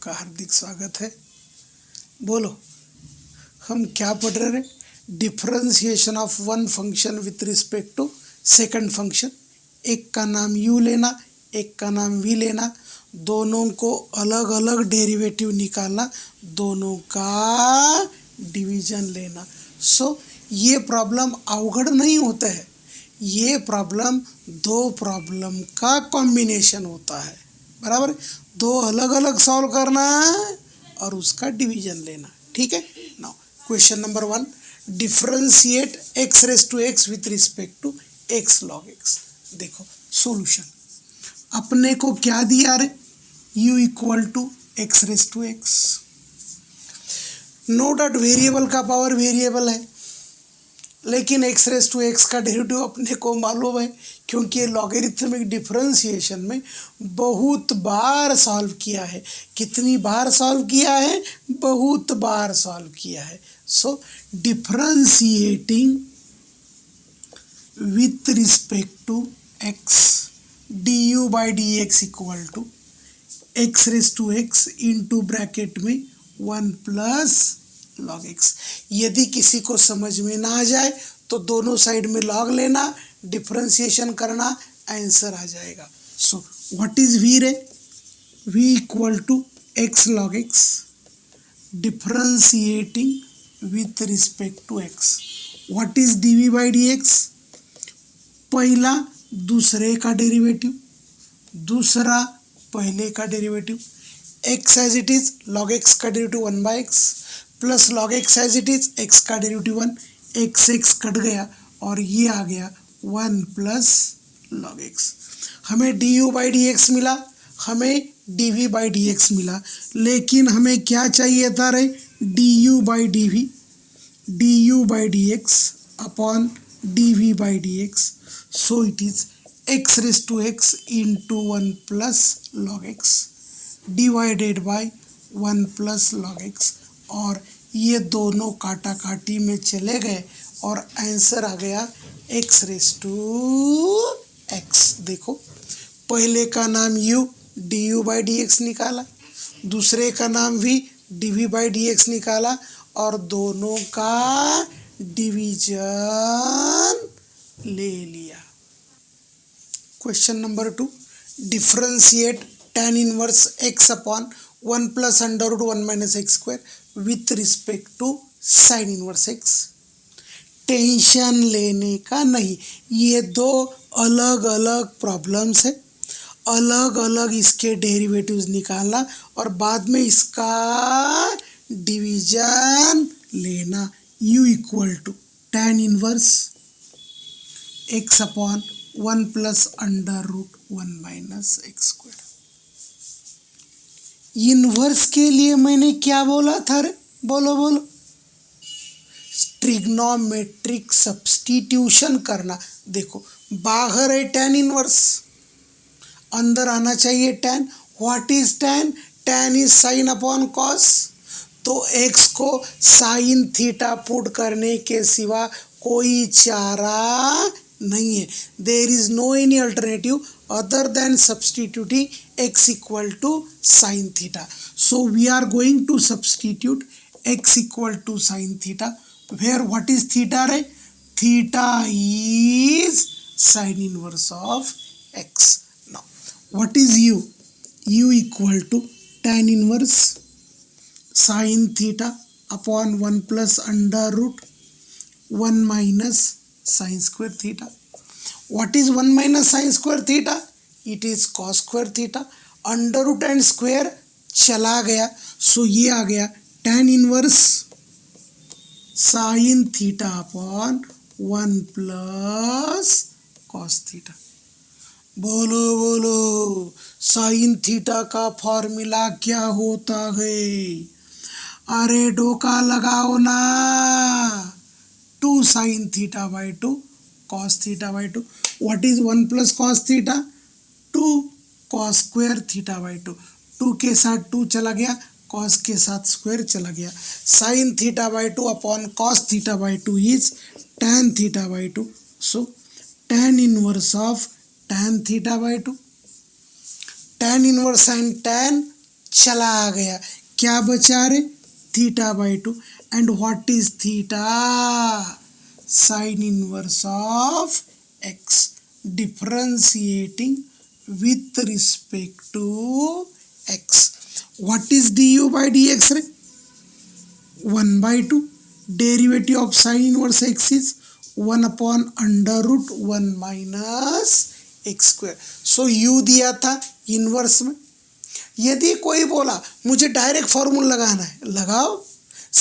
आपका हार्दिक स्वागत है। बोलो, हम क्या पढ़ रहे हैं? Differentiation of one function with respect to second function. एक का नाम u लेना, एक का नाम v लेना, दोनों को अलग अलग डेरिवेटिव निकालना, दोनों का डिवीजन लेना। ये प्रॉब्लम अवघड़ नहीं होता है, ये प्रॉब्लम दो प्रॉब्लम का कॉम्बिनेशन होता है, बराबर। दो अलग अलग सॉल्व करना और उसका डिवीजन लेना, ठीक है। Now question number 1, differentiate x raise to x with respect to x log x। देखो सॉल्यूशन, अपने को क्या दिया रे? u equal to x raise to x। No doubt variable का पावर वेरिएबल है, लेकिन x रेज टू x का डेरिवेटिव अपने को मालूम है, क्योंकि ये लॉगरिथमिक डिफरेंशिएशन में बहुत बार सॉल्व किया है। कितनी बार सॉल्व किया है? बहुत बार सॉल्व किया है। So differentiating with respect to x, du by D x equal to x raise to x into bracket में 1 प्लस log x। यदि किसी को समझ में ना आ जाए तो दोनों साइड में log लेना, डिफरेंशिएशन करना, आंसर आ जाएगा। सो व्हाट इज v रे? v equal to x log x differentiating with respect to x। What is dv by dx? पहला दूसरे का डेरिवेटिव, दूसरा पहले का derivative. x as it is log x का derivative 1 by x plus log x as it is x का derivative 1, x cut गया और ये आ गया 1 प्लस log x। हमें du बाई डी एक्स मिला, हमें dv बाई डी एक्स मिला, लेकिन हमें क्या चाहिए था रे? du by dv, du by D x upon dv by D x. So it is x raise to x into 1 plus log x divided by 1 plus log x, और ये दोनों काटा काटी में चले गए और आंसर आ गया x रेज टू x। देखो, पहले का नाम u du by D x निकाला, दूसरे का नाम v dv by D x निकाला, और दोनों का डिवीजन ले लिया। Question number 2, differentiate tan inverse x upon 1 plus under root 1 minus x square with respect to sine inverse x। Tension लेने का नहीं, ये दो अलग अलग प्रॉब्लम्स है, अलग अलग इसके डेरिवेटिव्स निकालना और बाद में इसका डिवीजन लेना। u equal to tan inverse x upon 1 plus under root 1 minus x square. Inverse के लिए मैंने क्या बोला था रे? बोलो बोलो। ट्रिग्नोमेट्रिक सब्स्टिट्यूशन करना। देखो, बाहर है tan इनवर्स, अंदर आना चाहिए tan। What is tan? tan is sine upon cos. तो x को साइन थीटा पुट करने के सिवा कोई चारा नहीं है। There is no any alternative other than substituting x equal to sine theta. So we are going to substitute x equal to sine theta, where what is theta रे? Theta is sine inverse of x। Now what is u? u equal to tan inverse sine theta upon 1 plus under root 1 minus sine square theta. What is 1 minus sine square theta? It is cos square theta. Under root and square चला गया, so ये आ गया tan inverse sine theta upon 1 plus cos theta. बोलो बोलो, sine theta का formula क्या होता है? अरे डोका लगाओ ना, 2 sine theta by 2 cos theta by 2। What is 1 plus cos theta? 2 cos square theta by 2। 2 के साथ 2 चला गया, कॉस के साथ स्क्वायर चला गया। Sine theta by 2 upon cos theta by 2 is tan theta by 2। So tan inverse of tan theta by 2, tan inverse and tan चला गया, क्या बचा रे, theta by 2। And what is theta, sign inverse of x, differentiating with respect to x. What is du by dx रे, 1 by 2, derivative of sin inverse x is 1 upon under root 1 minus x square. So u दिया था inverse में। यदि कोई बोला मुझे direct formula लगाना है, लगाओ,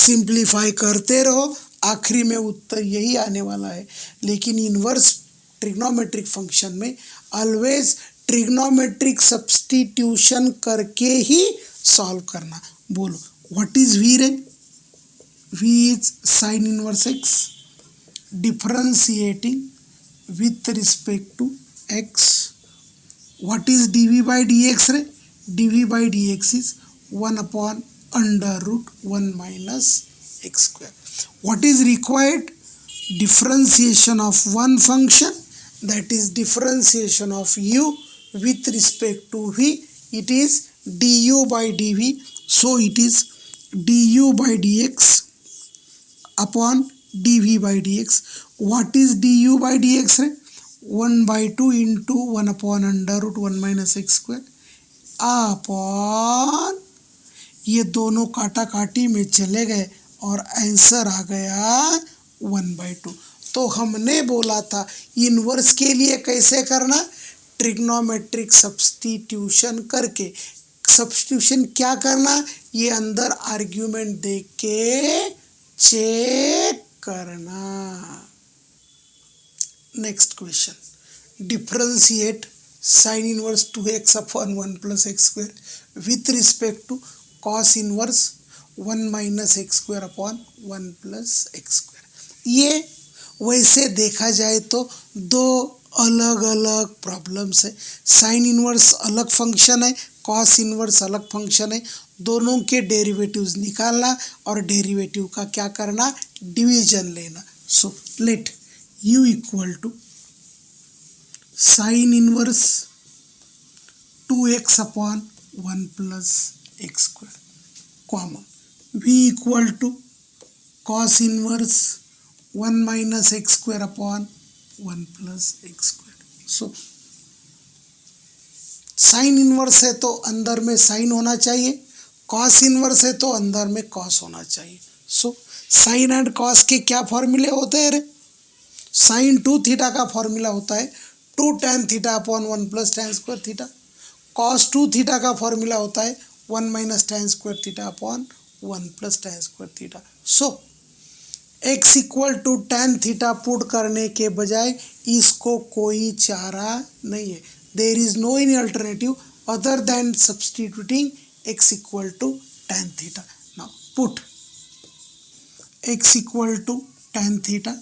सिंप्लीफाई करते रहो, आखिरी में उत्तर यही आने वाला है। लेकिन इनवर्स ट्रिग्नोमेट्रिक फंक्शन में ऑलवेज ट्रिग्नोमेट्रिक सब्स्टिट्यूशन करके ही सॉल्व करना। बोलो व्हाट इज वी रे, v is sine inverse x differentiating with respect to x. What is d v by D x रे, d v by D x is 1 upon under root 1 minus x square. What is required, differentiation of one function, that is differentiation of u with respect to v, it is du by dv, so it is du by dx upon dv by dx. What is du by dx रे, 1 by 2 into 1 upon under root 1 minus x square upon, ये दोनों काटा काटी में चले गए और answer आ गया 1 by 2। तो हमने बोला था इनवर्स के लिए कैसे करना, ट्रिग्नोमेट्रिक सब्स्टिट्यूशन करके। सब्स्टिट्यूशन क्या करना, ये अंदर आर्ग्यूमेंट दे के चेक करना। Next question, differentiate sine inverse 2x upon 1 plus x square with respect to cos inverse 1 minus x square upon 1 plus x square. ये वैसे देखा जाए तो दो अलग अलग प्रॉब्लम्स है। साइन इनवर्स अलग फंक्शन है, कॉस इनवर्स अलग फंक्शन है। दोनों के डेरिवेटिव्स निकालना और डेरिवेटिव का क्या करना, डिवीजन लेना। So let u equal to sine inverse 2x upon 1 plus x square, comma v equal to cos inverse 1 minus x square upon 1 plus x square. So sine inverse है तो अंदर में साइन होना चाहिए, कॉस इनवर्स है तो अंदर में कॉस होना चाहिए। सो साइन एंड कॉस के क्या फॉर्मूले होते हैं रे, साइन 2 थीटा का फॉर्मूला होता है 2 tan theta upon 1 plus tan square theta. Cos 2 theta का फॉर्मूला होता है 1 minus tan square theta upon 1 plus tan square theta. So x equal to tan theta put करने के बजाय इसको कोई चारा नहीं है, there is no any alternative other than substituting x equal to tan theta. Now put x equal to tan theta,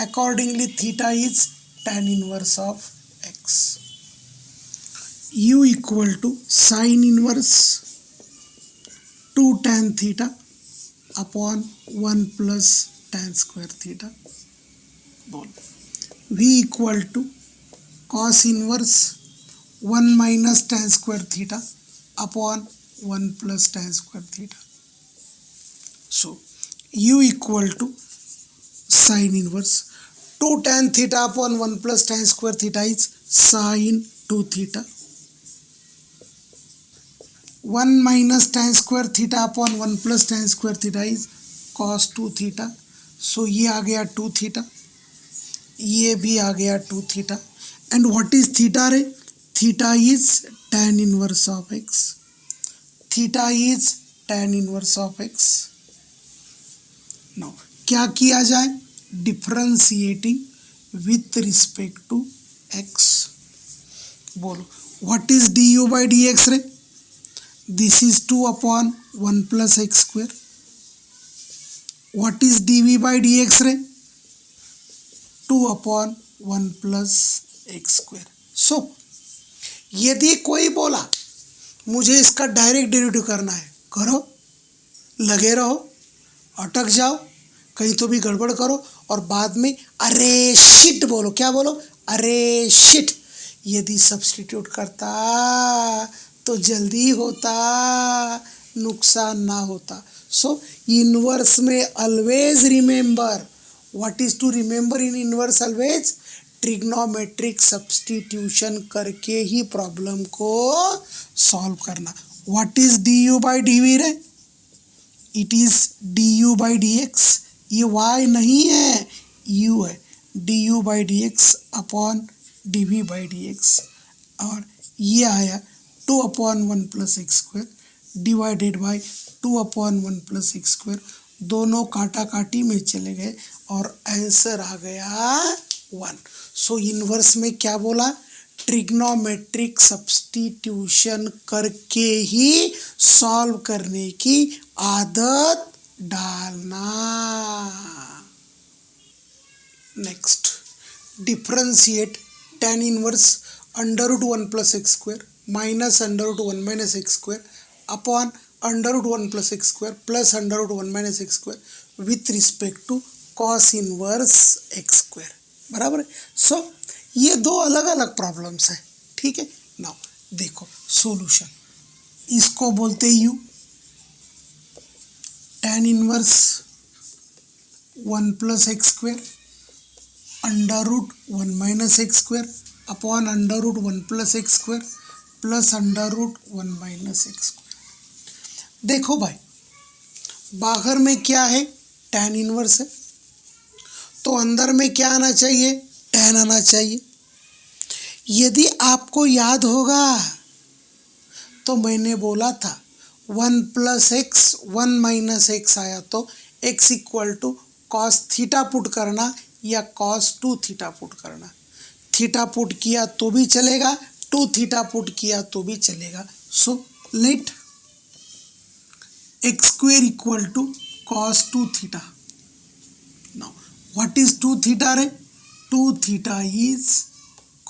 accordingly theta is tan inverse of x। u equal to sine inverse 2 tan theta upon 1 plus tan square theta. बोल v equal to cos inverse 1 minus tan square theta upon 1 plus tan square theta. So u equal to sine inverse 2 tan theta upon 1 plus tan square theta is sine 2 theta, 1 minus tan square theta upon 1 plus tan square theta is cos 2 theta. सो ये आ गया 2 theta, ये भी आ गया 2 theta. And what is theta रे, theta is tan inverse of x, theta is tan inverse of x। Now क्या किया जाए, differentiating with respect to x। बोलो what is du by dx रे, this is 2 upon 1 plus x square। what is dv by dx रे, 2 upon 1 plus x square। so यदि कोई बोला मुझे इसका डायरेक्ट डेरिवेटिव करना है, करो, लगे रहो, अटक जाओ, कहीं तो भी गड़बड़ करो और बाद में अरे शिट बोलो। क्या बोलो, अरे शिट। यदि सब्स्टिट्यूट करता तो जल्दी होता, नुकसान ना होता। सो इनवर्स में always remember, what is to remember in inverse always? Trigonometric substitution करके ही प्रॉब्लम को सॉल्व करना। What is D you by D V रे? It is D you by D X. ये y नहीं है, u है। D you by D x upon D V by D X, और ये आया 2/1 plus x square divided by 2/1 plus x square. दोनों काटा काटी में चले गए और आंसर आ गया 1। सो इनवर्स में क्या बोला? ट्रिग्नोमेट्रिक सब्स्टिट्यूशन करके ही सॉल्व करने की आदत डालना। Next, differentiate tan inverse √1 plus x square minus √1 minus x square upon √1 plus x square plus √1 minus x square with respect to cos inverse x square, बराबर है। सो ये दो अलग अलग प्रॉब्लम्स है, ठीक है। नाउ देखो सॉल्यूशन, इसको बोलते you tan inverse 1 plus x square √1 minus x square upon √1 plus x square plus √1 minus x square. देखो भाई, बाहर में क्या है? tan इनवर्स है, तो अंदर में क्या आना चाहिए? tan आना चाहिए। यदि आपको याद होगा तो मैंने बोला था 1 प्लस एक्स 1 माइनस एक्स आया तो x equal to cos theta put करना या cos 2 थीटा पुट करना। थीटा पुट किया तो भी चलेगा, 2 थीटा पुट किया तो भी चलेगा। So let x square equal to cos 2 theta. Now what is 2 theta रे? 2 theta is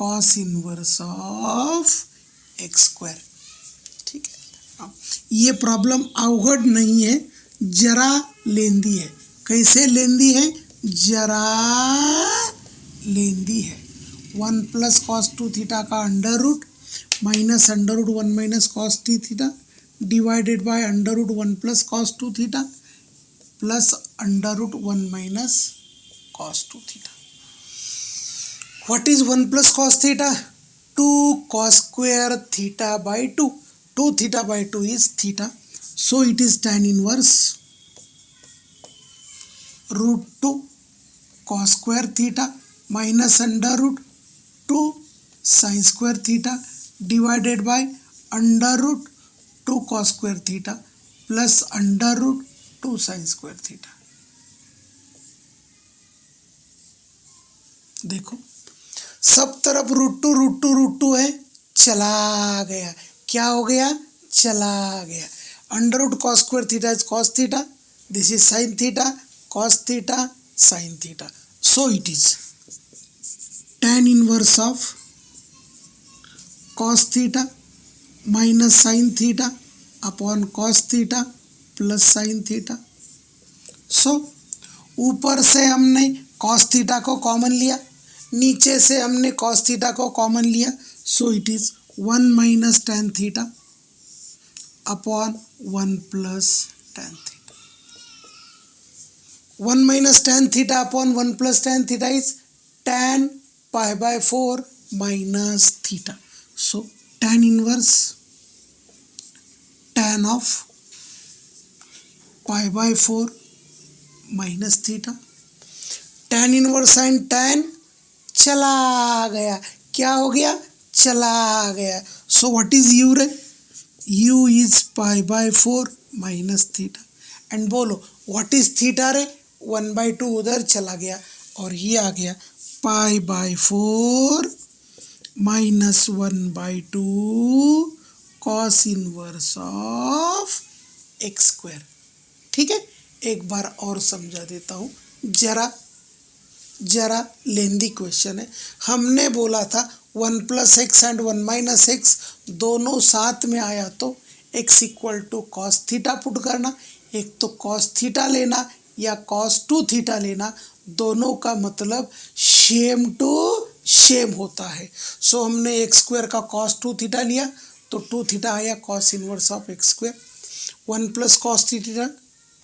cos inverse of x square, ठीक है। ये प्रॉब्लम अवघड नहीं है, जरा लेंदी है। कैसे लेंदी है? जरा लेंदी है। 1 प्लस cos 2 थीटा का under root minus √1 minus cos 3 theta divided by √1 plus cos 2 theta plus √1 minus cos 2 theta. What is 1 plus cos theta? 2 cos square theta by 2। 2 theta by 2 is theta. So it is tan inverse √2 cos square theta minus √2 sin square theta divided by √2 cos square theta plus √2 sin square theta। देखो सब तरफ √2 है, चला गया। क्या हो गया? चला गया। √2 cos square theta is cos theta, this is sin theta, cos theta, sin theta. So it is tan inverse of cos theta minus sin theta upon cos theta plus sin theta. So ऊपर से हमने cos theta को common लिया, नीचे से हमने cos theta को common लिया, so it is 1 minus tan theta upon 1 plus tan theta. 1 minus tan theta upon 1 plus tan theta is tan pi by 4 minus theta. So tan inverse tan of pi by 4 minus theta. tan inverse and tan चला गया। क्या हो गया? चला गया। So what is u रे? u is pi by 4 minus theta. And बोलो what is theta रे? 1/2 उधर चला गया और ये आ गया pi by 4 minus 1/2 cos inverse of x square। ठीक है, एक बार और समझा देता हूँ, जरा लेंदी क्वेश्चन है। हमने बोला था 1 plus x and 1 minus x दोनों साथ में आया तो x equal to cos theta put करना। एक तो कॉस थीटा लेना या cos 2 थीटा लेना, दोनों का मतलब सेम टू सेम होता है। सो हमने x स्क्वायर का cos 2 थीटा लिया तो 2 थीटा आया cos inverse of x square, 1 plus cos theta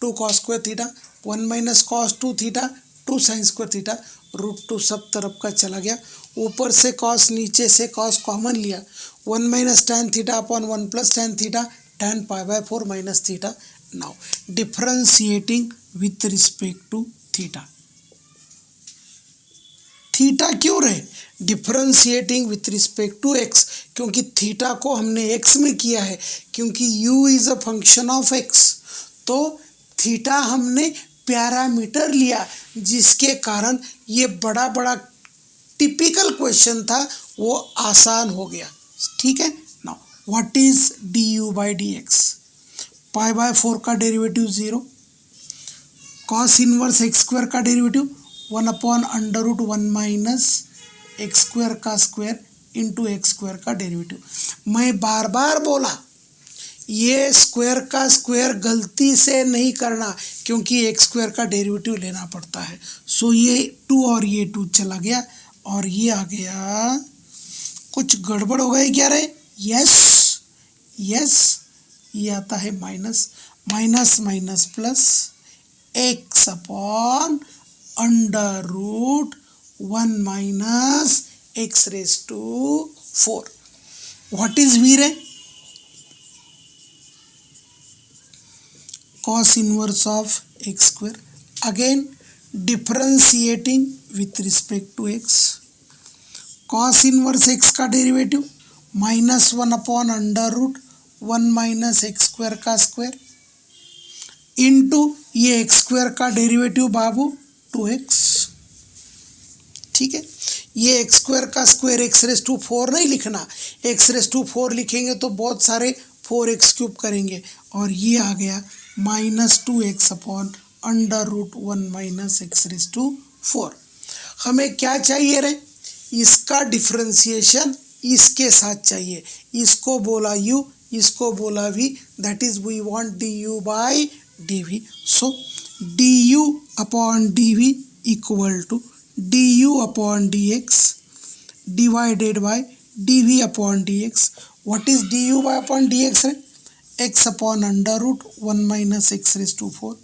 2 cos square theta, 1 minus cos 2 theta 2 sign square theta, √2 सब तरफ का चला गया, ऊपर से कॉस नीचे से कॉस कॉमन लिया, 1 minus tan theta upon 1 plus tan theta tan π/4 minus theta. Now differentiating with respect to theta, theta क्यों रहे? Differentiating with respect to X, क्योंकि थीटा को हमने एक्स में किया है, क्योंकि u is a function of X, तो थीटा हमने पैरामीटर लिया, जिसके कारण ये बड़ा बड़ा टिपिकल क्वेश्चन था वो आसान हो गया। ठीक है। Now what is du/dx? π/4 का derivative 0, cos inverse x square का डेरिवेटिव 1/√1 माइनस एक्स स्क्वायर का स्क्वायर इंटू एक्स स्क्वायर का डेरिवेटिव। मैं बार बार बोला ये स्क्वायर का स्क्वायर गलती से नहीं करना, क्योंकि एक्स स्क्वायर का डेरिवेटिव लेना पड़ता है। सो ये 2 और ये 2 चला गया और ये आ गया, कुछ गड़बड़ हो गई क्या रे? यस यस, ये आता है minus minus minus plus x upon √1 minus x raise to 4। What is v रे? cos inverse of x square, again differentiating with respect to x, cos inverse x का डेरिवेटिव -1/√1 माइनस एक्स स्क्वायर का square into ये x square का derivative बाबू 2x। ठीक है, ये x square का square x raise to 4 नहीं लिखना, एक्स रेज टू 4 लिखेंगे तो बहुत सारे 4x क्यूब करेंगे, और ये आ गया -2x upon √1 minus x raise to 4। हमें क्या चाहिए रे? इसका डिफरेंशिएशन इसके साथ चाहिए, इसको बोला u, इसको बोला v, that is we want du/dv। So du upon dv equal to du upon dx divided by dv upon dx। What is du upon dx रे? x upon √1 minus x raise to 4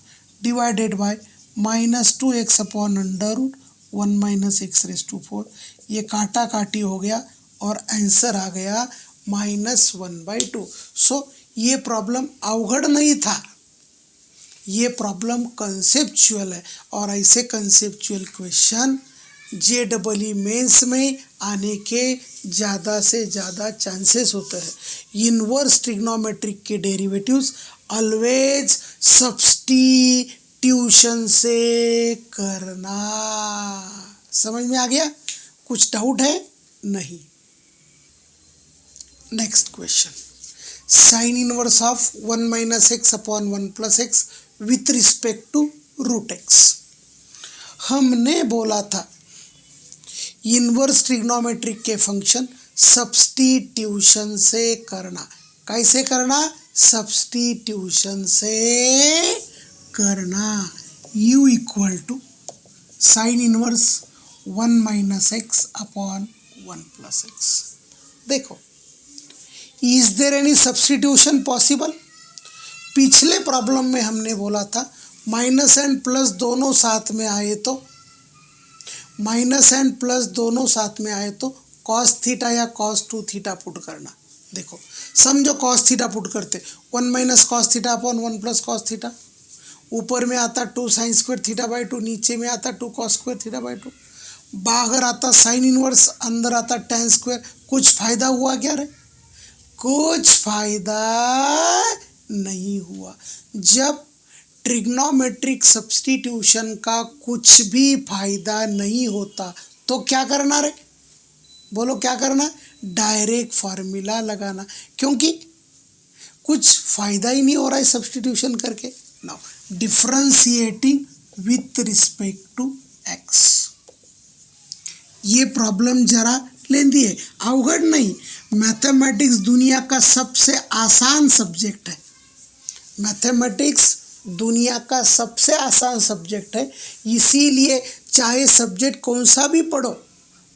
divided by -2x upon √1 minus x raise to 4। ये काटा काटी हो गया और answer आ गया -1/2। सो ये problem अवघड़ नहीं था, ये प्रॉब्लम कंसेप्चुअल है, और ऐसे कंसेप्चुअल क्वेश्चन JEE मेंस में आने के ज़्यादा से ज़्यादा चांसेस होते हैं। इनवर्स ट्रिग्नोमेट्रिक के डेरिवेटिव्स ऑलवेज सब्स्टिट्यूशन से करना। समझ में आ गया? कुछ डाउट है? नहीं। Next question, sine inverse of 1 minus x upon 1 plus X with respect to √x। हमने बोला था इनवर्स ट्रिग्नोमेट्रिक के फंक्शन सब्स्टिट्यूशन से करना। कैसे करना? सब्स्टिट्यूशन से करना। u equal to sine inverse 1 minus x upon 1 plus X. देखो, is there any substitution possible? पिछले प्रॉब्लम में हमने बोला था माइनस एंड प्लस दोनों साथ में आए तो, माइनस एंड प्लस दोनों साथ में आए तो कॉस थीटा या कॉस 2 थीटा पुट करना। देखो, समझो कॉस थीटा पुट करते, 1 minus cos theta upon 1 plus cos theta, ऊपर में आता 2 साइन स्क्वायर थीटा बाई 2, नीचे में आता 2 कॉस स्क्वायर थीटा बाई 2, बाहर आता साइन इनवर्स, अंदर आता tan स्क्वायर। कुछ फायदा हुआ क्या रे? कुछ फायदा नहीं हुआ। जब ट्रिग्नोमेट्रिक सब्स्टिट्यूशन का कुछ भी फायदा नहीं होता तो क्या करना रे? बोलो क्या करना? डायरेक्ट फार्मूला लगाना, क्योंकि कुछ फायदा ही नहीं हो रहा है सब्स्टिट्यूशन करके। Now differentiating with respect to x. ये प्रॉब्लम जरा लेंदी है, अवघड़ नहीं। मैथमेटिक्स दुनिया का सबसे आसान सब्जेक्ट है, मैथमेटिक्स दुनिया का सबसे आसान सब्जेक्ट है, इसीलिए चाहे सब्जेक्ट कौन सा भी पढ़ो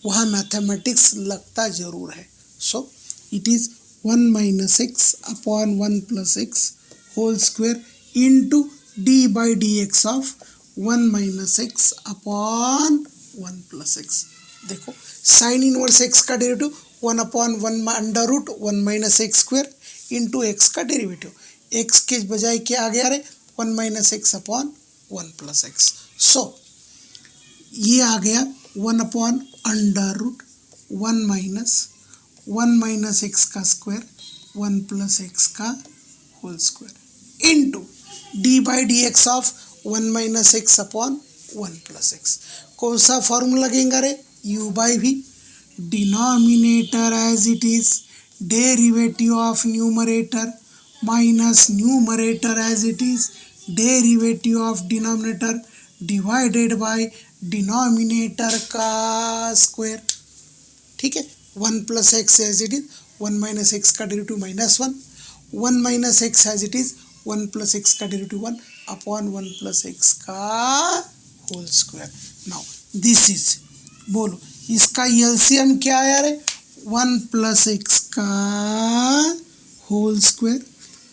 वहाँ मैथमेटिक्स लगता ज़रूर है। So it is 1 minus x upon 1 plus x whole square into D by D x of 1 minus x upon 1 plus X. देखो साइन इनवर्स एक्स का derivative 1 upon 1 under root 1 minus x square into X का derivative, X के बजाय क्या आ गया रे 1 minus x upon 1 plus X. So ये आ गया 1 upon under root 1 minus x का स्क्वायर 1 प्लस एक्स का whole square into D by D x of 1 minus x upon 1 plus x. कौन सा फॉर्मूला लगेगा रे, u by v, denominator as it is derivative of numerator minus numerator as it is derivative of denominator divided by denominator का square. ठीक है, 1 plus x as it is 1 minus x का derivative -1, 1 minus x as it is 1 plus x का derivative 1 upon 1 plus x का whole square. Now this is, बोलो इसका LCM क्या आया रे, 1 प्लस एक्स का whole square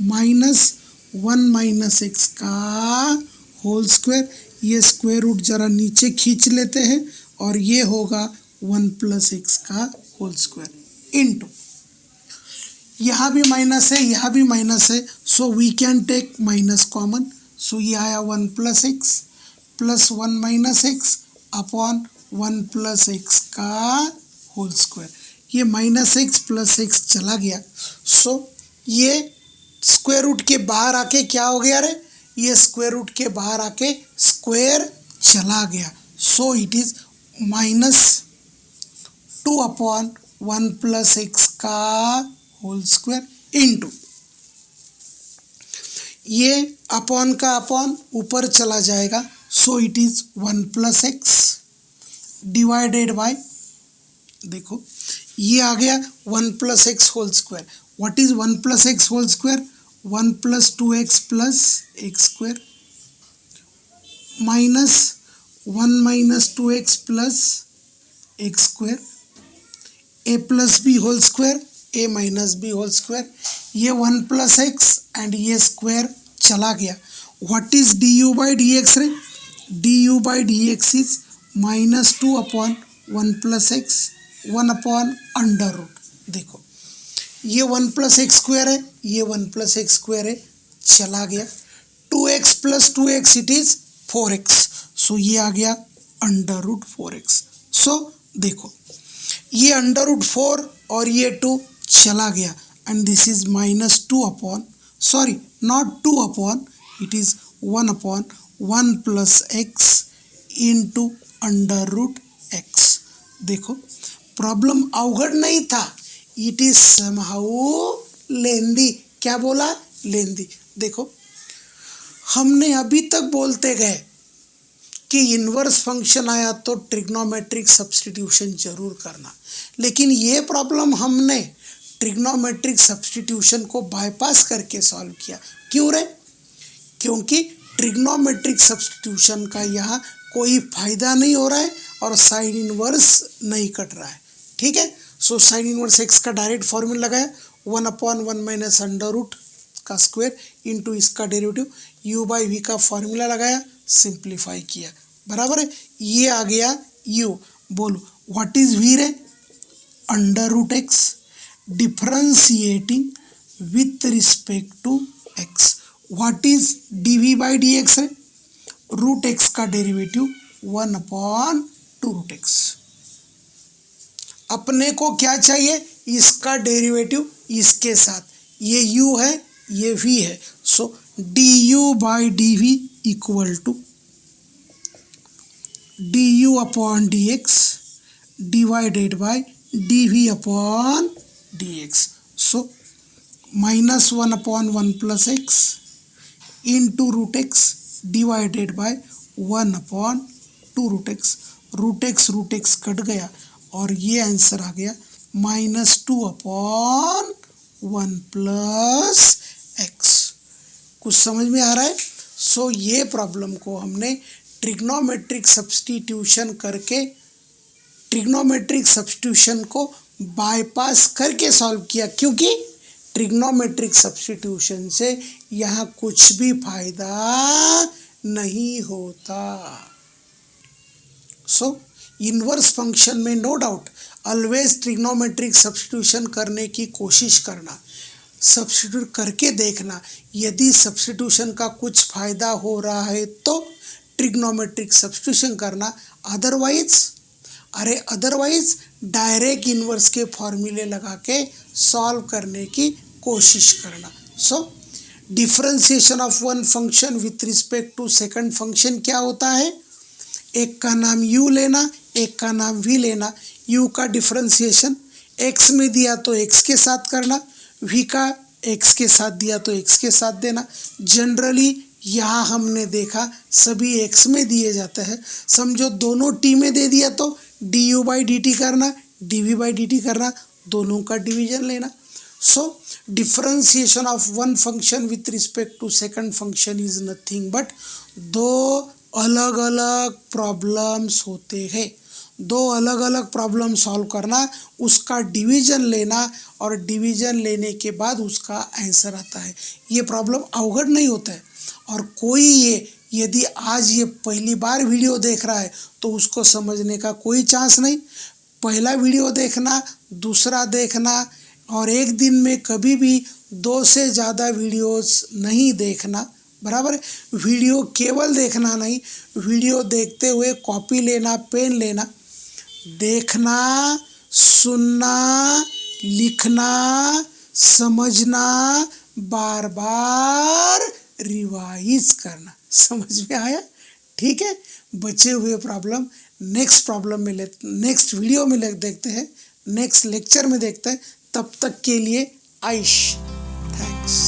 minus 1 minus x का होल स्क्वायर। ये स्क्वायर रूट जरा नीचे खींच लेते हैं और ये होगा 1 प्लस एक्स का होल स्क्वायर इंटू, यहाँ भी माइनस है यहाँ भी माइनस है, so we can take minus common. सो ये आया 1 plus x plus 1 minus x upon 1 plus x का होल स्क्वायर। ये माइनस एक्स प्लस एक्स चला गया, सो ये स्क्वायर रूट के बाहर आके क्या हो गया रे, ये स्क्वायर रूट के बाहर आके स्क्वायर चला गया, so it is -2 upon 1 plus x का होल स्क्वायर इंटू, ये अपॉन का अपॉन ऊपर चला जाएगा, so it is 1 plus x divided by, देखो ये आ गया 1 plus x whole square. What is 1 plus x whole square, 1 plus 2x plus x square minus 1 minus 2x plus x square, a plus b whole square a minus b whole square. ये 1 plus x and ये square चला गया। What is D you by D x रे, d you by D x is -2 upon 1 plus x 1 upon under root. देखो ये 1 plus x square है, ये 1 plus x square है, चला गया 2x plus 2x it is 4x, सो ये आ गया अंडर रूट 4x। सो देखो ये अंडर रूट 4 और ये 2 चला गया and this is -2 upon, sorry not 2 upon, it is 1 upon 1 plus x into under root x. देखो प्रॉब्लम अवघड नहीं था, इट इज समहाउ लेंदी। क्या बोला, लेंदी। देखो हमने अभी तक बोलते गए कि इन्वर्स फंक्शन आया तो ट्रिग्नोमेट्रिक सब्स्टिट्यूशन जरूर करना, लेकिन ये प्रॉब्लम हमने ट्रिग्नोमेट्रिक सब्स्टिट्यूशन को बाईपास करके सॉल्व किया। क्यों रे, क्योंकि ट्रिग्नोमेट्रिक सब्स्टिट्यूशन का यहाँ कोई फायदा नहीं हो रहा है और साइन इनवर्स नहीं कट रहा है। ठीक है, सो साइन इनवर्स एक्स का डायरेक्ट फॉर्मूला लगाया 1 अपॉन 1 माइनस अंडर रूट का स्क्वायर इंटू इसका डेरिवेटिव, u बाई वी का फॉर्मूला लगाया, सिंप्लीफाई किया, बराबर है। ये आ गया u। बोलो व्हाट इज v रे, under root x differentiating with respect to x। What is dv by D x रे, रूट एक्स का डेरिवेटिव 1 अपॉन 2 रूट एक्स। अपने को क्या चाहिए, इसका डेरिवेटिव इसके साथ, ये u है ये v है, so du by D v equal to du upon d x divided by D v upon d x. So -1 upon 1 plus x into root x divided by 1 upon 2 root x cut गया और ये answer आ गया -2 upon 1 plus x. कुछ समझ में आ रहा है। सो ये प्रॉब्लम को हमने ट्रिग्नोमेट्रिक सब्स्टिट्यूशन करके, ट्रिग्नोमेट्रिक सब्स्टिट्यूशन को बाईपास करके सॉल्व किया, क्योंकि ट्रिग्नोमेट्रिक सब्स्टिट्यूशन से यहाँ कुछ भी फायदा नहीं होता। सो इन्वर्स फंक्शन में no doubt always trigonometric substitution करने की कोशिश करना, सब्स्टिट्यूट करके देखना, यदि सब्स्टिट्यूशन का कुछ फायदा हो रहा है तो ट्रिग्नोमेट्रिक सब्स्टिट्यूशन करना, अदरवाइज डायरेक्ट इन्वर्स के फॉर्मूले लगा के सॉल्व करने की कोशिश करना। So differentiation of one function with respect to second function क्या होता है, एक का नाम u लेना, एक का नाम v लेना। u का डिफरेंशिएशन x में दिया तो x के साथ करना, v का x के साथ दिया तो x के साथ देना। जनरली यहाँ हमने देखा सभी x में दिए जाते हैं, समझो दोनों t में दे दिया तो du बाई dt करना, dv बाई dt करना, दोनों का डिवीजन लेना। So differentiation of one function with respect to second function is nothing but दो अलग अलग प्रॉब्लम्स होते हैं, दो अलग अलग प्रॉब्लम सॉल्व करना, उसका डिवीजन लेना और डिवीजन लेने के बाद उसका आंसर आता है। ये प्रॉब्लम अवघड़ नहीं होता है। और कोई ये यदि आज ये पहली बार वीडियो देख रहा है तो उसको समझने का कोई चांस नहीं। पहला वीडियो देखना, दूसरा देखना, और एक दिन में कभी भी 2 से ज़्यादा वीडियोस नहीं देखना, बराबर है। वीडियो केवल देखना नहीं, वीडियो देखते हुए कॉपी लेना, पेन लेना, देखना, सुनना, लिखना, समझना, बार बार रिवाइज करना। समझ में आया? ठीक है। बचे हुए प्रॉब्लम नेक्स्ट वीडियो में देखते हैं, नेक्स्ट लेक्चर में देखते हैं। तब तक के लिए आइश, थैंक्स।